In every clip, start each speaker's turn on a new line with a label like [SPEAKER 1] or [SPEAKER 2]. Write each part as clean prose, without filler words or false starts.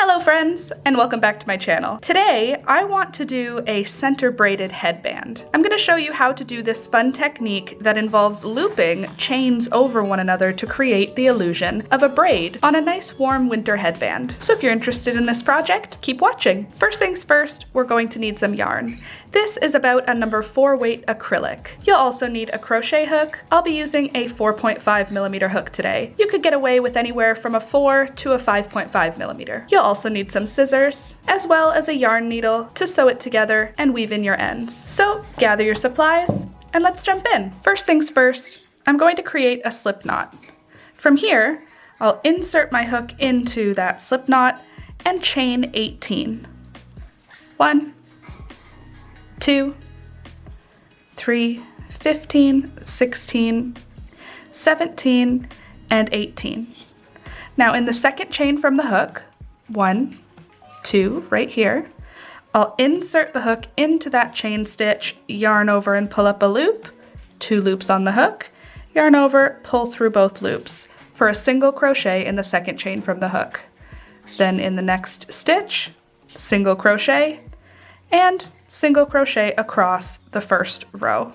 [SPEAKER 1] Hello friends, and welcome back to my channel. Today, I want to do a center braided headband. I'm going to show you how to do this fun technique that involves looping chains over one another to create the illusion of a braid on a nice warm winter headband. So if you're interested in this project, keep watching. First things first, we're going to need some yarn. This is about a number 4 weight acrylic. You'll also need a crochet hook. I'll be using a 4.5mm hook today. You could get away with anywhere from a 4 to a 5.5mm. You'll also need some scissors, as well as a yarn needle to sew it together and weave in your ends. So gather your supplies and let's jump in. First things first, I'm going to create a slip knot. From here, I'll insert my hook into that slip knot and chain 18. 1, 2, 3, 15, 16, 17, and 18. Now in the second chain from the hook, 1, 2, right here, I'll insert the hook into that chain stitch, yarn over and pull up a loop, 2 loops on the hook, yarn over, pull through both loops for a single crochet in the second chain from the hook. Then in the next stitch, single crochet, and single crochet across the first row.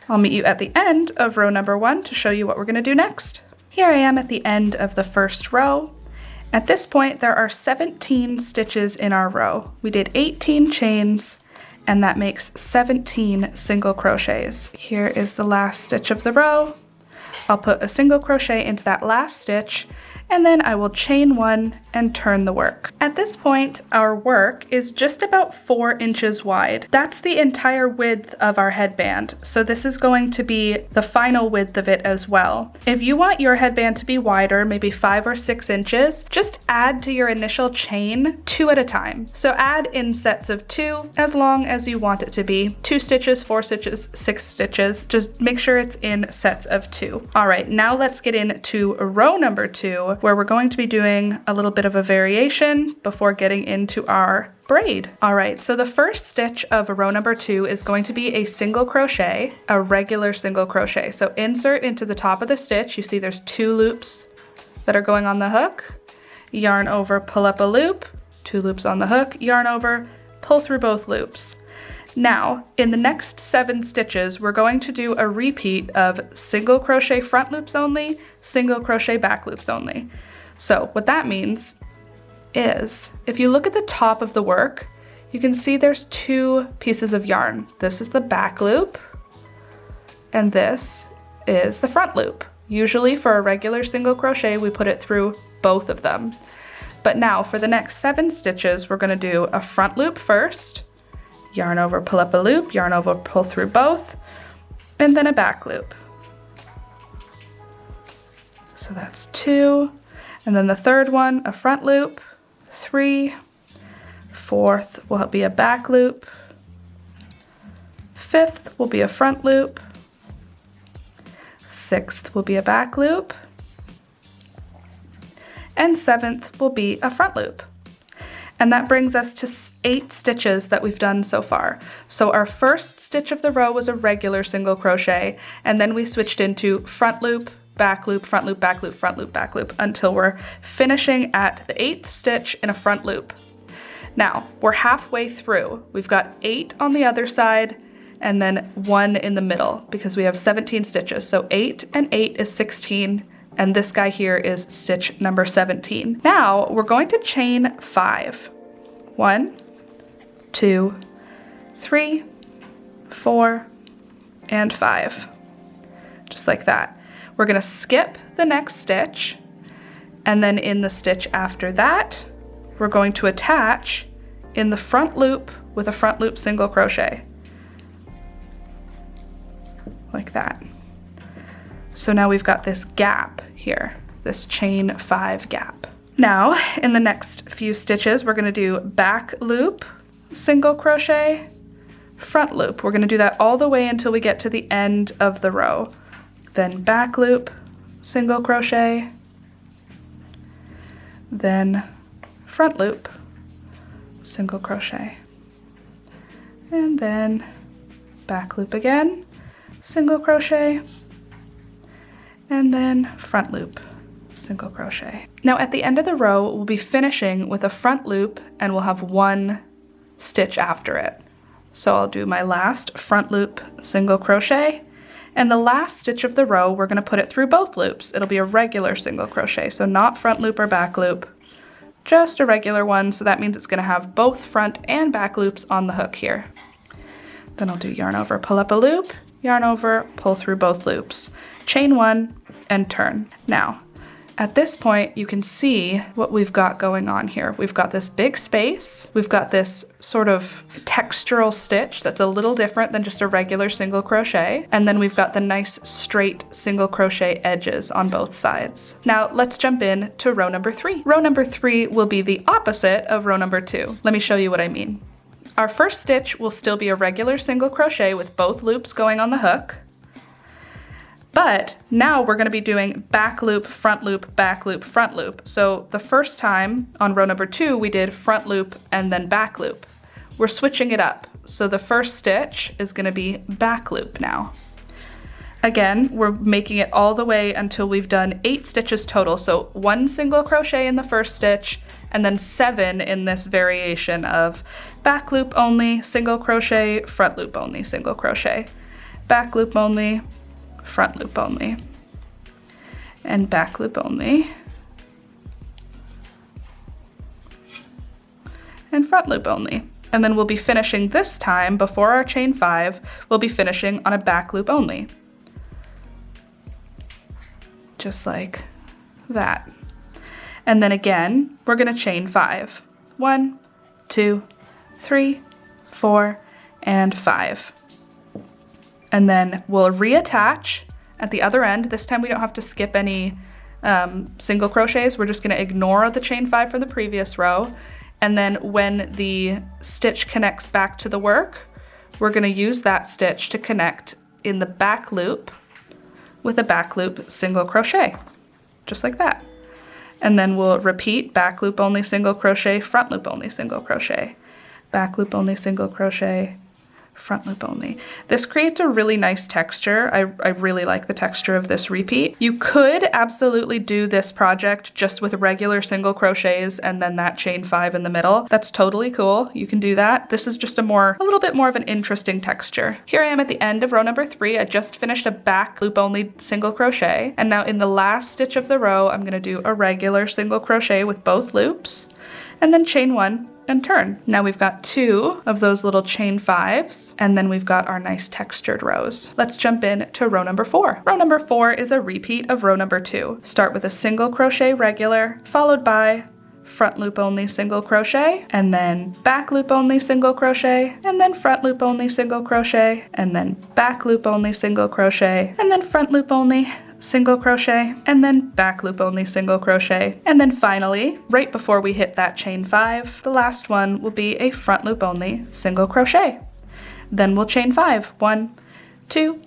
[SPEAKER 1] I'll meet you at the end of row number 1 to show you what we're going to do next. Here I am at the end of the first row. At this point, there are 17 stitches in our row. We did 18 chains, and that makes 17 single crochets. Here is the last stitch of the row. I'll put a single crochet into that last stitch, and then I will chain 1 and turn the work. At this point, our work is just about 4 inches wide. That's the entire width of our headband, so this is going to be the final width of it as well. If you want your headband to be wider, maybe 5 or 6 inches, just add to your initial chain 2 at a time. So add in sets of 2 as long as you want it to be. 2 stitches, 4 stitches, 6 stitches. Just make sure it's in sets of 2. All right, now let's get into row number 2, where we're going to be doing a little bit of a variation before getting into our braid. All right, so the first stitch of row number 2 is going to be a single crochet, a regular single crochet. So insert into the top of the stitch. You see there's 2 loops that are going on the hook. Yarn over, pull up a loop, 2 loops on the hook, yarn over, pull through both loops. Now, in the next 7 stitches, we're going to do a repeat of single crochet front loops only, single crochet back loops only. So what that means is, if you look at the top of the work, you can see there's 2 pieces of yarn. This is the back loop, and this is the front loop. Usually for a regular single crochet, we put it through both of them. But now for the next 7 stitches, we're going to do a front loop first, yarn over, pull up a loop, yarn over, pull through both, and then a back loop. So that's 2, and then the third one, a front loop, 3, 4th will be a back loop, 5th will be a front loop, 6th will be a back loop, and 7th will be a front loop. And that brings us to 8 stitches that we've done so far. So our first stitch of the row was a regular single crochet, and then we switched into front loop, back loop, front loop, back loop, front loop, back loop, until we're finishing at the 8th stitch in a front loop. Now, we're halfway through. We've got 8 on the other side, and then 1 in the middle, because we have 17 stitches. So 8 and 8 is 16, and this guy here is stitch number 17. Now we're going to chain 5. 1, 2, 3, 4, and 5. Just like that. We're gonna skip the next stitch, and then in the stitch after that, we're going to attach in the front loop with a front loop single crochet. Like that. So now we've got this gap here, this chain 5 gap. Now, in the next few stitches, we're gonna do back loop, single crochet, front loop. We're gonna do that all the way until we get to the end of the row. Then back loop, single crochet, then front loop, single crochet, and then back loop again, single crochet, and then front loop, single crochet. Now at the end of the row, we'll be finishing with a front loop and we'll have one stitch after it. So I'll do my last front loop single crochet, and the last stitch of the row, we're gonna put it through both loops. It'll be a regular single crochet, so not front loop or back loop, just a regular one. So that means it's gonna have both front and back loops on the hook here. Then I'll do yarn over, pull up a loop, yarn over, pull through both loops, chain one, and turn. Now, at this point, you can see what we've got going on here. We've got this big space. We've got this sort of textural stitch that's a little different than just a regular single crochet. And then we've got the nice straight single crochet edges on both sides. Now let's jump in to row number 3. Row number 3 will be the opposite of row number 2. Let me show you what I mean. Our first stitch will still be a regular single crochet with both loops going on the hook. But now we're going to be doing back loop, front loop, back loop, front loop. So the first time on row number 2, we did front loop and then back loop. We're switching it up. So the first stitch is going to be back loop now. Again, we're making it all the way until we've done 8 stitches total. So 1 single crochet in the first stitch, and then 7 in this variation of back loop only, single crochet, front loop only, single crochet, back loop only, front loop only, and back loop only, and front loop only. And then we'll be finishing this time, before our chain 5, we'll be finishing on a back loop only. Just like that. And then again, we're gonna chain 5. 1, 2, 3, 4, and 5. And then we'll reattach at the other end. This time we don't have to skip any single crochets. We're just gonna ignore the chain 5 from the previous row. And then when the stitch connects back to the work, we're gonna use that stitch to connect in the back loop with a back loop single crochet, just like that. And then we'll repeat back loop only single crochet, front loop only single crochet, back loop only single crochet, front loop only. This creates a really nice texture. I really like the texture of this repeat. You could absolutely do this project just with regular single crochets and then that chain 5 in the middle. That's totally cool. You can do that. This is just a little bit more of an interesting texture. Here I am at the end of row number 3. I just finished a back loop only single crochet. And now in the last stitch of the row, I'm gonna do a regular single crochet with both loops and then chain 1 and turn. Now we've got 2 of those little chain 5s, and then we've got our nice textured rows. Let's jump in to row number 4. Row number 4 is a repeat of row number 2. Start with a single crochet regular, followed by front loop only single crochet, and then back loop only single crochet, and then front loop only single crochet, and then back loop only single crochet, and then front loop only single crochet, and then back loop only single crochet. And then finally, right before we hit that chain 5, the last one will be a front loop only single crochet. Then we'll chain 5. 1, 2,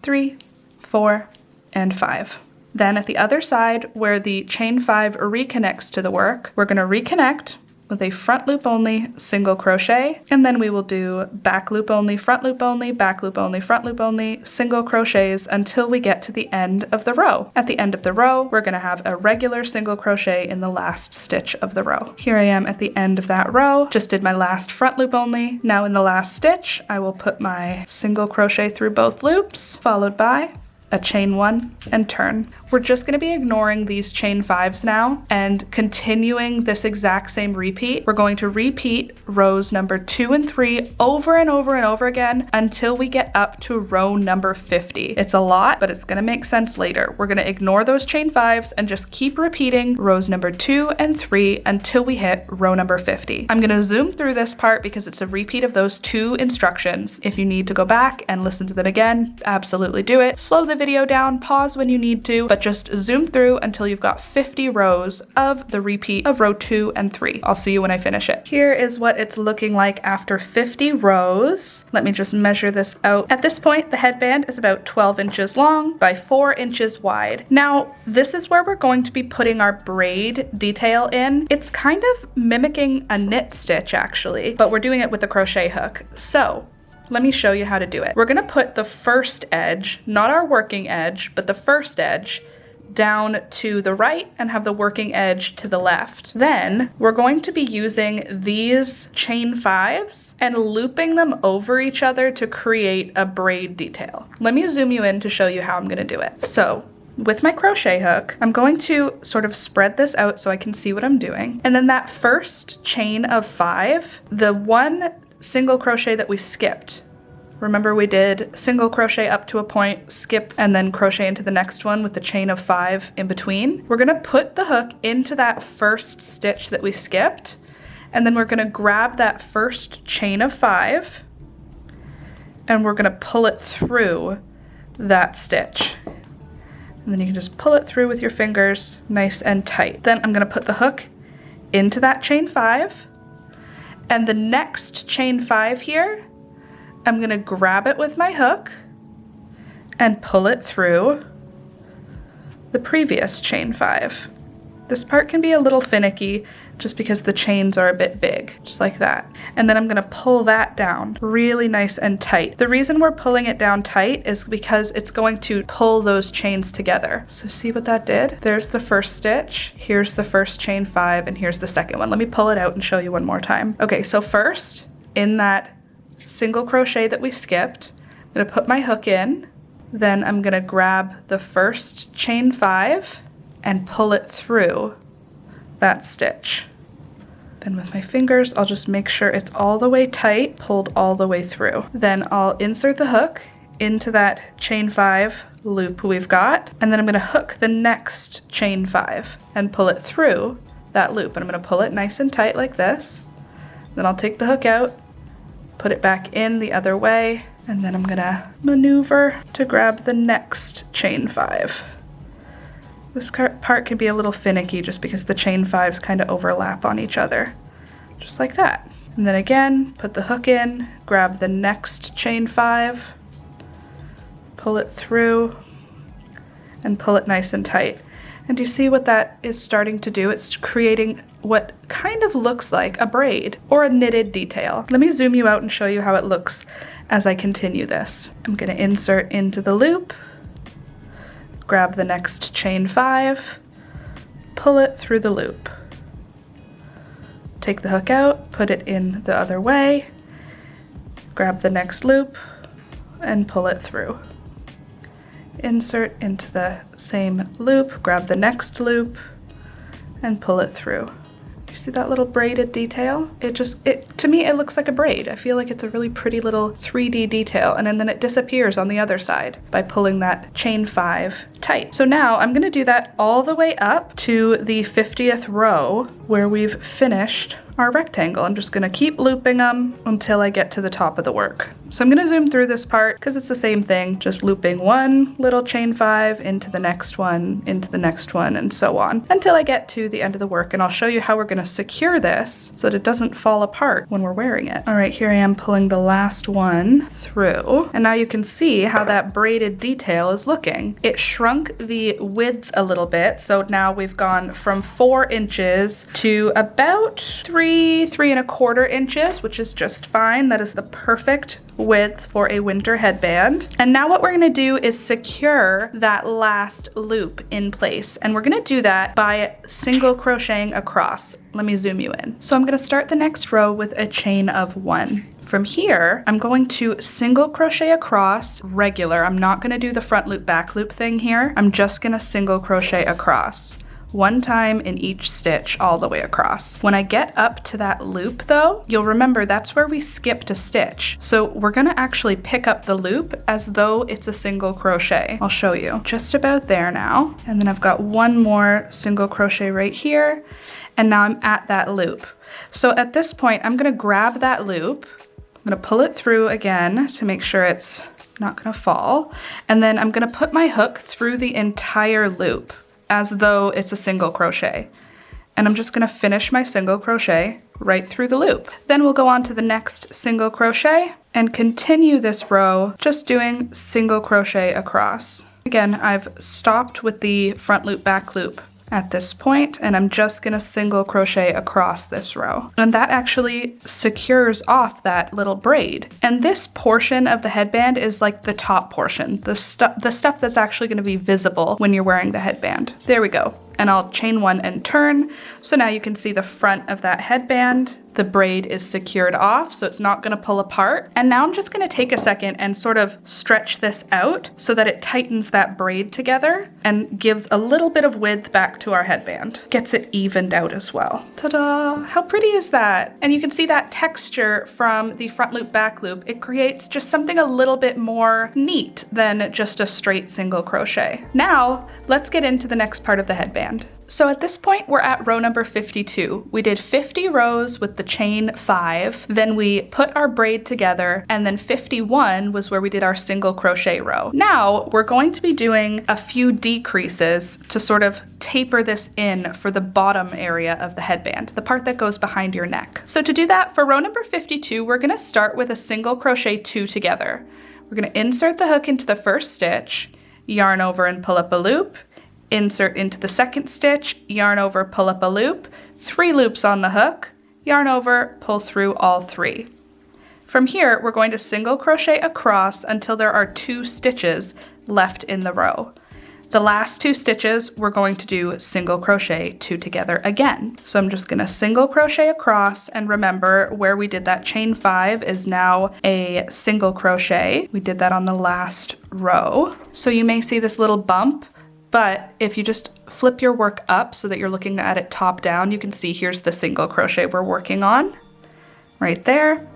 [SPEAKER 1] 3, 4, and 5. Then at the other side, where the chain 5 reconnects to the work, we're going to reconnect with a front loop only single crochet, and then we will do back loop only, front loop only, back loop only, front loop only, single crochets until we get to the end of the row. At the end of the row, we're going to have a regular single crochet in the last stitch of the row. Here I am at the end of that row, just did my last front loop only. Now in the last stitch, I will put my single crochet through both loops, followed by a chain 1 and turn. We're just going to be ignoring these chain 5s now and continuing this exact same repeat. We're going to repeat rows number 2 and 3 over and over and over again until we get up to row number 50. It's a lot, but it's going to make sense later. We're going to ignore those chain 5s and just keep repeating rows number 2 and 3 until we hit row number 50. I'm going to zoom through this part because it's a repeat of those 2 instructions. If you need to go back and listen to them again, absolutely do it. Slow the video down, pause when you need to, but just zoom through until you've got 50 rows of the repeat of row 2 and 3. I'll see you when I finish it. Here is what it's looking like after 50 rows. Let me just measure this out. At this point, the headband is about 12 inches long by 4 inches wide. Now, this is where we're going to be putting our braid detail in. It's kind of mimicking a knit stitch actually, but we're doing it with a crochet hook. So let me show you how to do it. We're gonna put the first edge, not our working edge, but the first edge, down to the right and have the working edge to the left. Then we're going to be using these chain 5s and looping them over each other to create a braid detail. Let me zoom you in to show you how I'm gonna do it. So with my crochet hook, I'm going to sort of spread this out so I can see what I'm doing. And then that first chain of 5, the one single crochet that we skipped, remember we did single crochet up to a point, skip, and then crochet into the next one with the chain of 5 in between. We're gonna put the hook into that first stitch that we skipped, and then we're gonna grab that first chain of 5, and we're gonna pull it through that stitch. And then you can just pull it through with your fingers nice and tight. Then I'm gonna put the hook into that chain 5, and the next chain 5 here, I'm gonna grab it with my hook and pull it through the previous chain 5. This part can be a little finicky just because the chains are a bit big, just like that. And then I'm gonna pull that down really nice and tight. The reason we're pulling it down tight is because it's going to pull those chains together. So see what that did? There's the first stitch, here's the first chain 5, and here's the second one. Let me pull it out and show you one more time. Okay, so first, in that single crochet that we skipped, I'm gonna put my hook in, then I'm gonna grab the first chain 5 and pull it through that stitch. Then with my fingers, I'll just make sure it's all the way tight, pulled all the way through. Then I'll insert the hook into that chain 5 loop we've got, and then I'm gonna hook the next chain 5 and pull it through that loop. And I'm gonna pull it nice and tight like this. Then I'll take the hook out, put it back in the other way, and then I'm gonna maneuver to grab the next chain 5. This part can be a little finicky just because the chain 5s kind of overlap on each other, just like that. And then again, put the hook in, grab the next chain 5, pull it through, and pull it nice and tight. And you see what that is starting to do? It's creating what kind of looks like a braid or a knitted detail. Let me zoom you out and show you how it looks as I continue this. I'm gonna insert into the loop, grab the next chain 5, pull it through the loop. Take the hook out, put it in the other way, grab the next loop, and pull it through. Insert into the same loop, grab the next loop, and pull it through. You see that little braided detail? To me, it looks like a braid. I feel like it's a really pretty little 3D detail, and then it disappears on the other side by pulling that chain 5 tight. So now I'm gonna do that all the way up to the 50th row where we've finished our rectangle. I'm just gonna keep looping them until I get to the top of the work. So I'm gonna zoom through this part because it's the same thing, just looping one little chain 5 into the next one, into the next one, and so on until I get to the end of the work. And I'll show you how we're gonna secure this so that it doesn't fall apart when we're wearing it. All right, here I am pulling the last one through. And now you can see how that braided detail is looking. It shrunk the width a little bit. So now we've gone from 4 inches to about 3.25 inches, which is just fine. That is the perfect width for a winter headband. And now what we're gonna do is secure that last loop in place. And we're gonna do that by single crocheting across. Let me zoom you in. So I'm gonna start the next row with a chain of 1. From here, I'm going to single crochet across regular. I'm not gonna do the front loop, back loop thing here. I'm just gonna single crochet across. 1 time in each stitch all the way across. When I get up to that loop though, you'll remember that's where we skipped a stitch. So we're gonna actually pick up the loop as though it's a single crochet. I'll show you. Just about there now. And then I've got 1 more single crochet right here. And now I'm at that loop. So at this point, I'm gonna grab that loop. I'm gonna pull it through again to make sure it's not gonna fall. And then I'm gonna put my hook through the entire loop as though it's a single crochet. And I'm just gonna finish my single crochet right through the loop. Then we'll go on to the next single crochet and continue this row just doing single crochet across. Again, I've stopped with the front loop, back loop at this point, and I'm just gonna single crochet across this row. And that actually secures off that little braid. And this portion of the headband is like the top portion, the stuff that's actually gonna be visible when you're wearing the headband. There we go. And I'll chain one and turn. So now you can see the front of that headband. The braid is secured off, so it's not gonna pull apart. And now I'm just gonna take a second and sort of stretch this out so that it tightens that braid together and gives a little bit of width back to our headband. Gets it evened out as well. Ta-da! How pretty is that? And you can see that texture from the front loop, back loop. It creates just something a little bit more neat than just a straight single crochet. Now, let's get into the next part of the headband. So at this point, we're at row number 52. We did 50 rows with the chain 5, then we put our braid together, and then 51 was where we did our single crochet row. Now, we're going to be doing a few decreases to sort of taper this in for the bottom area of the headband, the part that goes behind your neck. So to do that, for row number 52, we're gonna start with a single crochet 2 together. We're gonna insert the hook into the first stitch, yarn over and pull up a loop, insert into the second stitch, yarn over, pull up a loop, 3 loops on the hook, yarn over, pull through all 3. From here, we're going to single crochet across until there are 2 stitches left in the row. The last 2 stitches, we're going to do single crochet 2 together again. So I'm just gonna single crochet across, and remember where we did that chain 5 is now a single crochet. We did that on the last row. So you may see this little bump, but if you just flip your work up so that you're looking at it top down, you can see here's the single crochet we're working on, right there.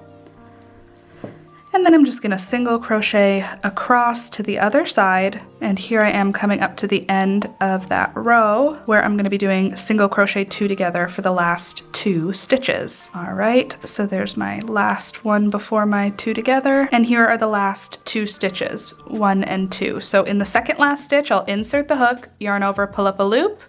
[SPEAKER 1] And then I'm just gonna single crochet across to the other side, and here I am coming up to the end of that row where I'm gonna be doing single crochet 2 together for the last 2 stitches. All right, so there's my last one before my 2 together, and here are the last 2 stitches, 1 and 2. So in the second last stitch, I'll insert the hook, yarn over, pull up a loop,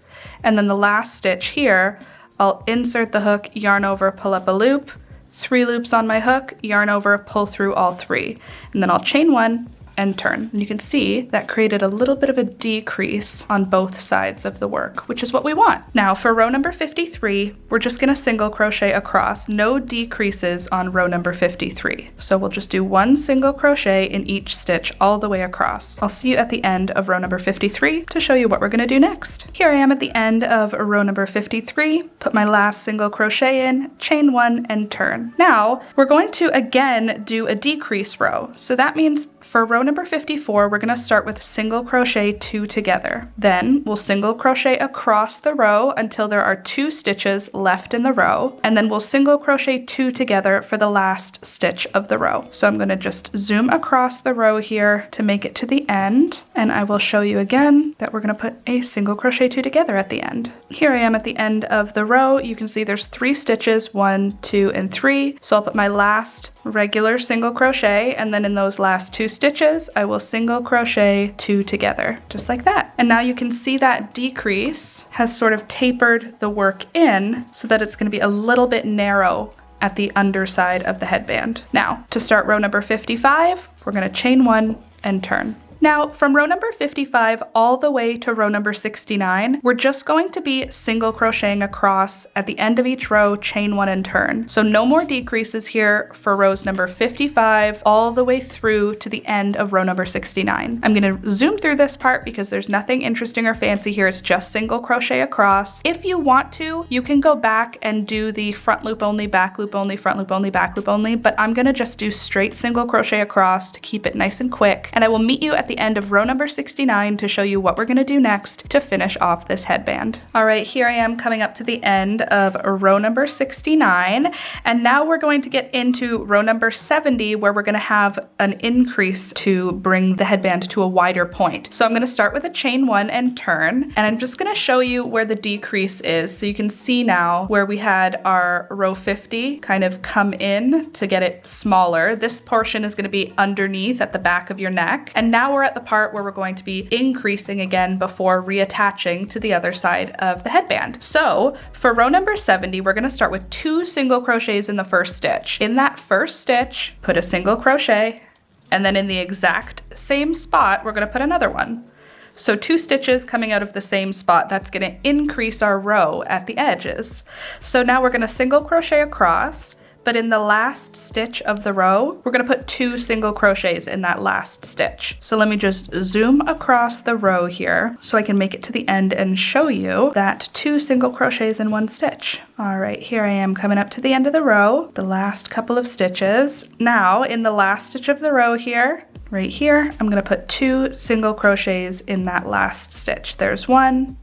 [SPEAKER 1] and then the last stitch here, I'll insert the hook, yarn over, pull up a loop, 3 loops on my hook, yarn over, pull through all 3, and then I'll chain 1 and turn. And you can see that created a little bit of a decrease on both sides of the work, which is what we want. Now for row number 53, we're just gonna single crochet across, no decreases on row number 53. So we'll just do 1 single crochet in each stitch all the way across. I'll see you at the end of row number 53 to show you what we're gonna do next. Here I am at the end of row number 53, put my last single crochet in, chain 1 and turn. Now we're going to again do a decrease row. So that means for row number 54, we're gonna start with single crochet 2 together. Then we'll single crochet across the row until there are 2 stitches left in the row, and then we'll single crochet 2 together for the last stitch of the row. So I'm gonna just zoom across the row here to make it to the end, and I will show you again that we're gonna put a single crochet 2 together at the end. Here I am at the end of the row. You can see there's 3 stitches, 1, 2, and 3. So I'll put my last regular single crochet, and then in those last 2 stitches, I will single crochet 2 together, just like that. And now you can see that decrease has sort of tapered the work in so that it's gonna be a little bit narrow at the underside of the headband. Now, to start row number 55, we're gonna chain 1 and turn. Now, from row number 55 all the way to row number 69, we're just going to be single crocheting across at the end of each row, chain 1 and turn. So no more decreases here for rows number 55 all the way through to the end of row number 69. I'm gonna zoom through this part because there's nothing interesting or fancy here. It's just single crochet across. If you want to, you can go back and do the front loop only, back loop only, front loop only, back loop only, but I'm gonna just do straight single crochet across to keep it nice and quick. And I will meet you at the end of row number 69 to show you what we're gonna do next to finish off this headband. All right, here I am coming up to the end of row number 69, and now we're going to get into row number 70 where we're gonna have an increase to bring the headband to a wider point. So I'm gonna start with a chain 1 and turn, and I'm just gonna show you where the decrease is. So you can see now where we had our row 50 kind of come in to get it smaller. This portion is gonna be underneath at the back of your neck, and now we're at the part where we're going to be increasing again before reattaching to the other side of the headband. So for row number 70, we're gonna start with 2 single crochets in the first stitch. In that first stitch, put a single crochet, and then in the exact same spot, we're gonna put another one. So 2 stitches coming out of the same spot, that's gonna increase our row at the edges. So now we're gonna single crochet across, but in the last stitch of the row, we're gonna put 2 single crochets in that last stitch. So let me just zoom across the row here so I can make it to the end and show you that 2 single crochets in 1 stitch. All right, here I am coming up to the end of the row, the last couple of stitches. Now in the last stitch of the row here, right here, I'm gonna put 2 single crochets in that last stitch. There's 1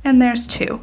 [SPEAKER 1] and there's 2.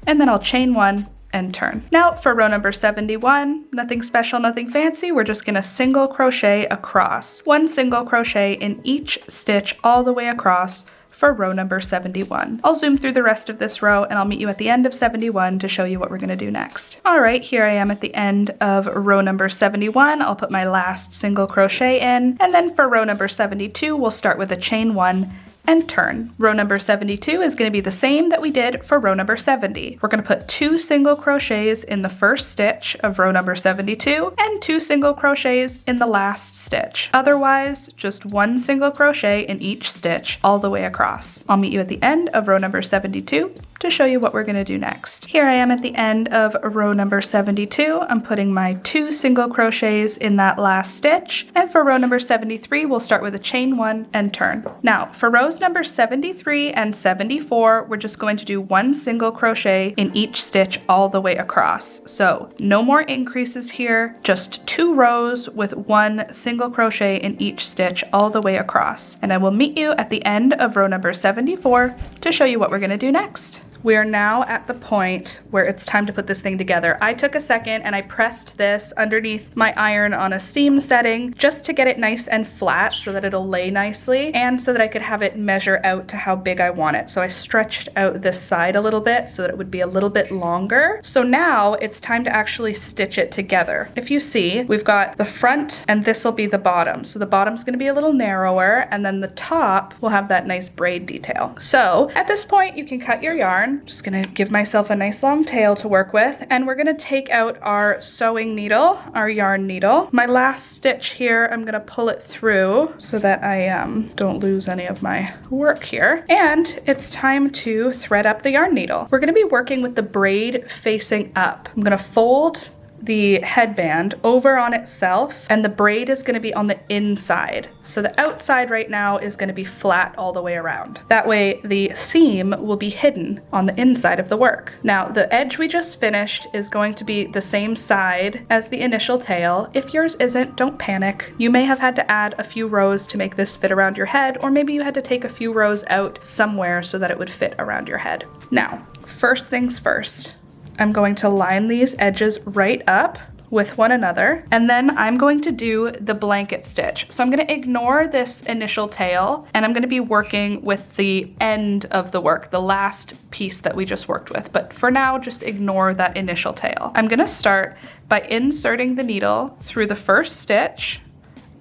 [SPEAKER 1] And then I'll chain 1 and turn. Now for row number 71, nothing special, nothing fancy. We're just gonna single crochet across. 1 single crochet in each stitch all the way across for row number 71. I'll zoom through the rest of this row and I'll meet you at the end of 71 to show you what we're gonna do next. All right, here I am at the end of row number 71. I'll put my last single crochet in, and then for row number 72, we'll start with a chain 1 and turn. Row number 72 is going to be the same that we did for row number 70. We're going to put 2 single crochets in the first stitch of row number 72 and 2 single crochets in the last stitch. Otherwise, just 1 single crochet in each stitch all the way across. I'll meet you at the end of row number 72 to show you what we're going to do next. Here I am at the end of row number 72. I'm putting my 2 single crochets in that last stitch, and for row number 73 we'll start with a chain 1 and turn. Now for rows number 73 and 74, we're just going to do 1 single crochet in each stitch all the way across. So no more increases here, just 2 rows with 1 single crochet in each stitch all the way across. And I will meet you at the end of row number 74 to show you what we're going to do next. We are now at the point where it's time to put this thing together. I took a second and I pressed this underneath my iron on a seam setting just to get it nice and flat so that it'll lay nicely and so that I could have it measure out to how big I want it. So I stretched out this side a little bit so that it would be a little bit longer. So now it's time to actually stitch it together. If you see, we've got the front and this will be the bottom. So the bottom's going to be a little narrower and then the top will have that nice braid detail. So at this point you can cut your yarn. I'm just gonna give myself a nice long tail to work with, and we're gonna take out our sewing needle, our yarn needle. My last stitch here, I'm gonna pull it through so that I don't lose any of my work here. And it's time to thread up the yarn needle. We're gonna be working with the braid facing up. I'm gonna fold the headband over on itself and the braid is going to be on the inside. So the outside right now is going to be flat all the way around. That way the seam will be hidden on the inside of the work. Now the edge we just finished is going to be the same side as the initial tail. If yours isn't, don't panic. You may have had to add a few rows to make this fit around your head, or maybe you had to take a few rows out somewhere so that it would fit around your head. Now, first things first. I'm going to line these edges right up with one another, and then I'm going to do the blanket stitch. So I'm going to ignore this initial tail, and I'm going to be working with the end of the work, the last piece that we just worked with. But for now, just ignore that initial tail. I'm going to start by inserting the needle through the first stitch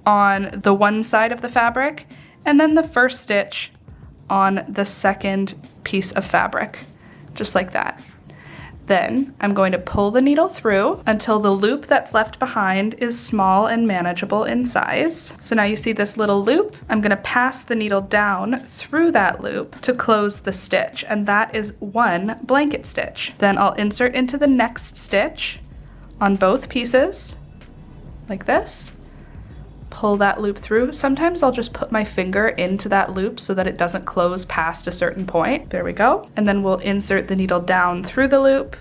[SPEAKER 1] on the one side of the fabric, and then the first stitch on the second piece of fabric, just like that. Then I'm going to pull the needle through until the loop that's left behind is small and manageable in size. So now you see this little loop. I'm going to pass the needle down through that loop to close the stitch, and that is one blanket stitch. Then I'll insert into the next stitch on both pieces, like this. Pull that loop through. Sometimes I'll just put my finger into that loop so that it doesn't close past a certain point. There we go. And then we'll insert the needle down through the loop,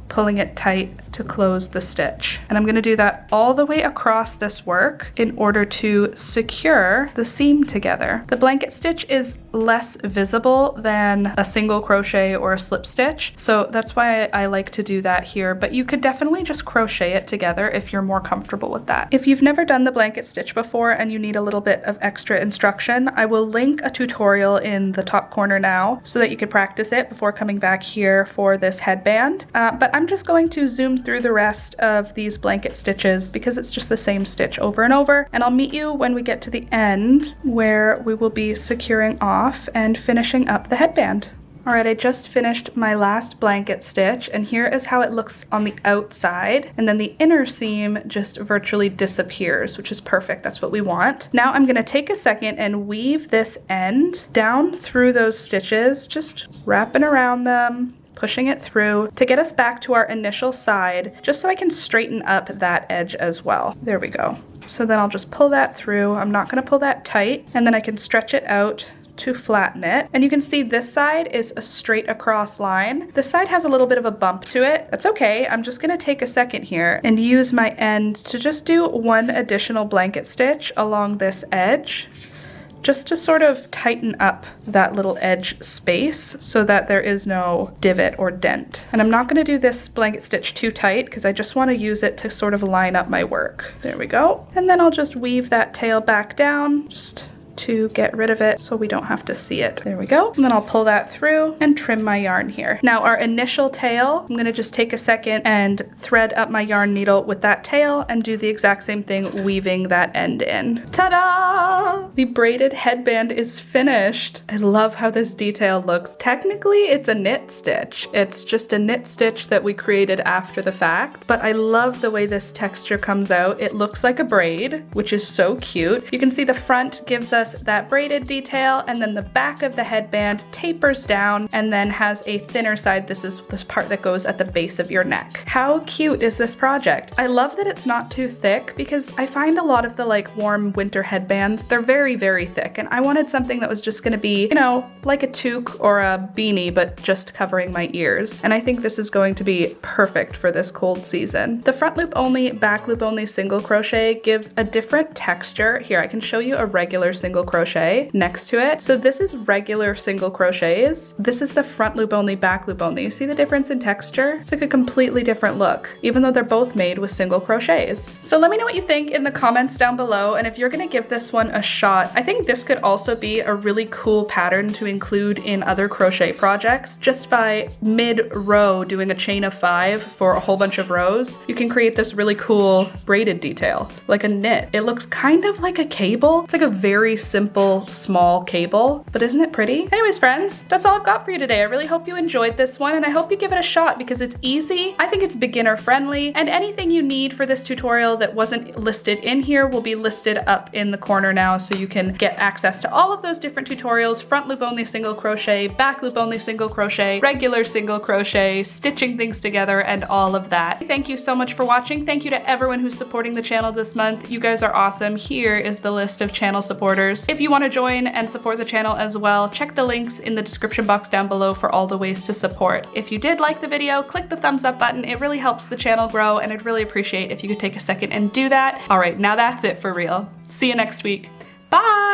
[SPEAKER 1] pulling it tight to close the stitch. And I'm going to do that all the way across this work in order to secure the seam together. The blanket stitch is less visible than a single crochet or a slip stitch, so that's why I like to do that here, but you could definitely just crochet it together if you're more comfortable with that. If you've never done the blanket stitch before and you need a little bit of extra instruction, I will link a tutorial in the top corner now so that you could practice it before coming back here for this headband. But I'm just going to zoom through the rest of these blanket stitches because it's just the same stitch over and over, and I'll meet you when we get to the end where we will be securing off and finishing up the headband. All right, I just finished my last blanket stitch, and here is how it looks on the outside. And then the inner seam just virtually disappears, which is perfect. That's what we want. Now I'm gonna take a second and weave this end down through those stitches, just wrapping around them, pushing it through to get us back to our initial side, just so I can straighten up that edge as well. There we go. So then I'll just pull that through. I'm not gonna pull that tight, and then I can stretch it out to flatten it. And you can see this side is a straight across line. This side has a little bit of a bump to it. That's okay. I'm just gonna take a second here and use my end to just do one additional blanket stitch along this edge, just to sort of tighten up that little edge space so that there is no divot or dent. And I'm not gonna do this blanket stitch too tight because I just wanna use it to sort of line up my work. There we go. And then I'll just weave that tail back down, just to get rid of it so we don't have to see it. There we go. And then I'll pull that through and trim my yarn here. Now our initial tail, I'm gonna just take a second and thread up my yarn needle with that tail and do the exact same thing, weaving that end in. Ta-da! The braided headband is finished. I love how this detail looks. Technically, it's a knit stitch. It's just a knit stitch that we created after the fact, but I love the way this texture comes out. It looks like a braid, which is so cute. You can see the front gives us that braided detail, and then the back of the headband tapers down and then has a thinner side. This is this part that goes at the base of your neck. How cute is this project? I love that it's not too thick because I find a lot of the like warm winter headbands, they're very, very thick, and I wanted something that was just gonna be, you know, like a toque or a beanie, but just covering my ears. And I think this is going to be perfect for this cold season. The front loop only, back loop only single crochet gives a different texture. Here, I can show you a regular single crochet next to it. So this is regular single crochets. This is the front loop only, back loop only. You see the difference in texture? It's like a completely different look, even though they're both made with single crochets. So let me know what you think in the comments down below, and if you're gonna give this one a shot. I think this could also be a really cool pattern to include in other crochet projects. Just by mid-row doing a chain of 5 for a whole bunch of rows, you can create this really cool braided detail, like a knit. It looks kind of like a cable. It's like a very simple, small cable, but isn't it pretty? Anyways, friends, that's all I've got for you today. I really hope you enjoyed this one, and I hope you give it a shot because it's easy. I think it's beginner friendly, and anything you need for this tutorial that wasn't listed in here will be listed up in the corner now, so you can get access to all of those different tutorials: front loop only single crochet, back loop only single crochet, regular single crochet, stitching things together, and all of that. Thank you so much for watching. Thank you to everyone who's supporting the channel this month. You guys are awesome. Here is the list of channel supporters. If you want to join and support the channel as well, check the links in the description box down below for all the ways to support. If you did like the video, click the thumbs up button. It really helps the channel grow, and I'd really appreciate if you could take a second and do that. All right, now that's it for real. See you next week. Bye!